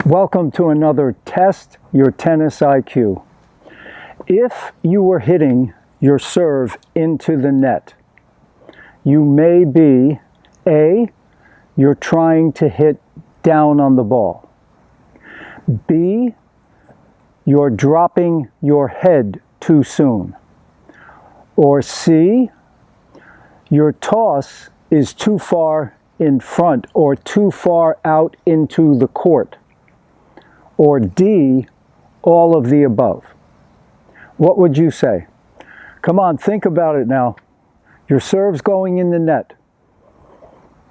Welcome to another Test Your Tennis IQ. If you were hitting your serve into the net, you may be A, you're trying to hit down on the ball. B, you're dropping your head too soon. Or C, your toss is too far in front or too far out into the court. Or D, all of the above. What would you say? Come on, think about it now. Your serve's going in the net.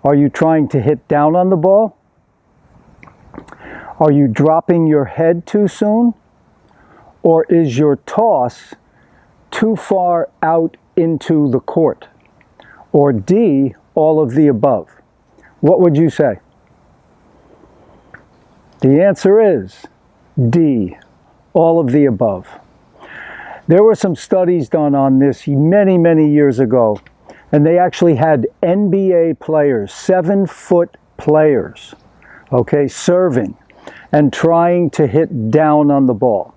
Are you trying to hit down on the ball? Are you dropping your head too soon? Or is your toss too far out into the court? Or D, all of the above? What would you say? The answer is D, all of the above. There were some studies done on this many years ago, and they actually had NBA players, 7-foot players, okay, serving and trying to hit down on the ball.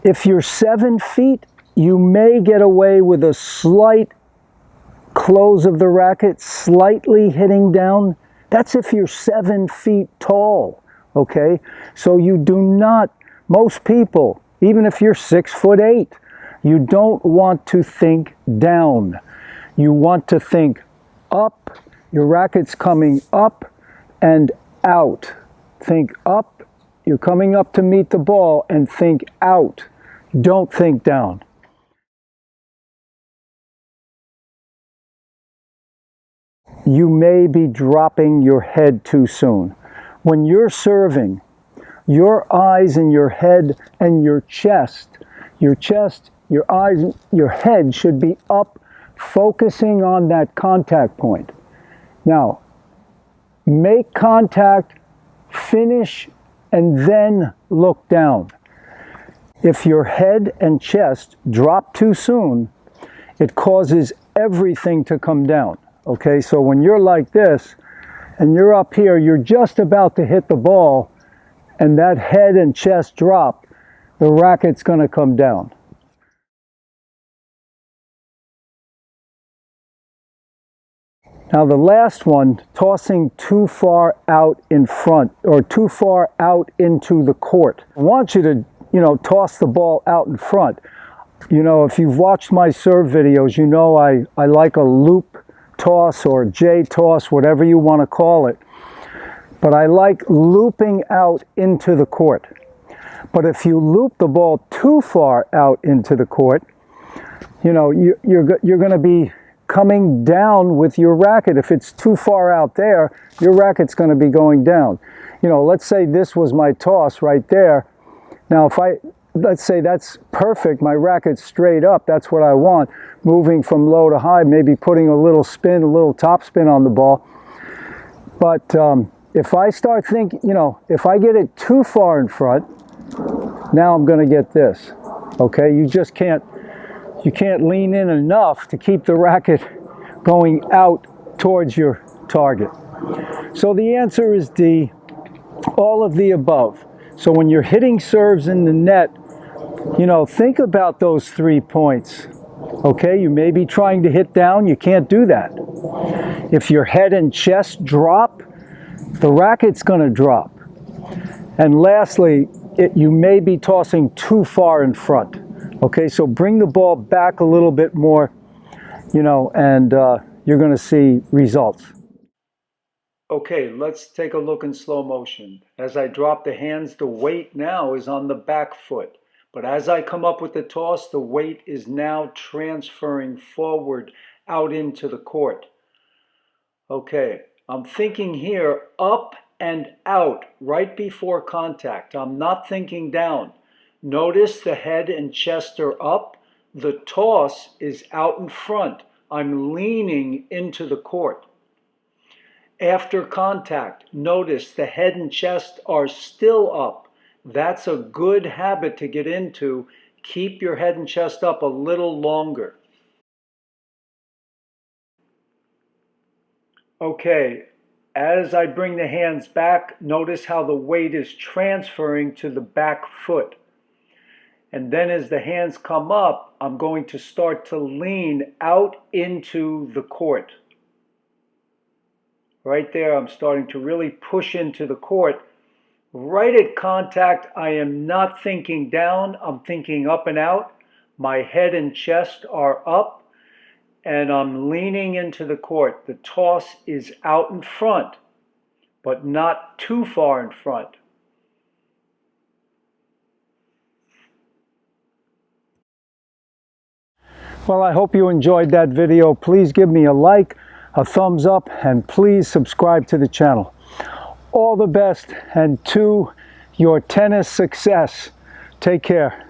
If you're 7 feet, you may get away with a slight close of the racket, slightly hitting down. That's if you're 7 feet tall. Okay, so you do not, most people, even if you're 6'8", you don't want to think down. You want to think up. Your racket's coming up and out. Think up. You're coming up to meet the ball, and think out. Don't think down. You may be dropping your head too soon. When you're serving, your eyes and your head and your chest, your eyes, your head should be up, focusing on that contact point. Now, make contact, finish, and then look down. If your head and chest drop too soon, it causes everything to come down. Okay, so when you're like this, and you're up here, you're just about to hit the ball, and that head and chest drop, the racket's going to come down. Now the last one, tossing too far out in front or too far out into the court. I want you to, toss the ball out in front. If you've watched my serve videos, I like a loop toss or J toss, whatever you want to call it. But I like looping out into the court. But if you loop the ball too far out into the court, you're going to be coming down with your racket. If it's too far out there, your racket's going to be going down. Let's say this was my toss right there. Now, let's say that's perfect, my racket's straight up, that's what I want, moving from low to high, maybe putting a little spin, a little top spin on the ball. But if I start thinking, if I get it too far in front, now I'm going to get this, okay? You can't lean in enough to keep the racket going out towards your target. So the answer is D, all of the above. So when you're hitting serves in the net, think about those 3 points. Okay, you may be trying to hit down, you can't do that. If your head and chest drop, the racket's going to drop. And lastly, you may be tossing too far in front. Okay, so bring the ball back a little bit more, and you're going to see results. Okay, let's take a look in slow motion. As I drop the hands, the weight now is on the back foot. But as I come up with the toss, the weight is now transferring forward out into the court. Okay, I'm thinking here up and out right before contact. I'm not thinking down. Notice the head and chest are up. The toss is out in front. I'm leaning into the court. After contact, notice the head and chest are still up. That's a good habit to get into. Keep your head and chest up a little longer. Okay, As I bring the hands back, notice how the weight is transferring to the back foot. And then as the hands come up, I'm going to start to lean out into the court. Right there, I'm starting to really push into the court. Right at contact, I am not thinking down, I'm thinking up and out. My head and chest are up, and I'm leaning into the court. The toss is out in front, but not too far in front. Well, I hope you enjoyed that video. Please give me a like, a thumbs up, and please subscribe to the channel. All the best, and to your tennis success. Take care.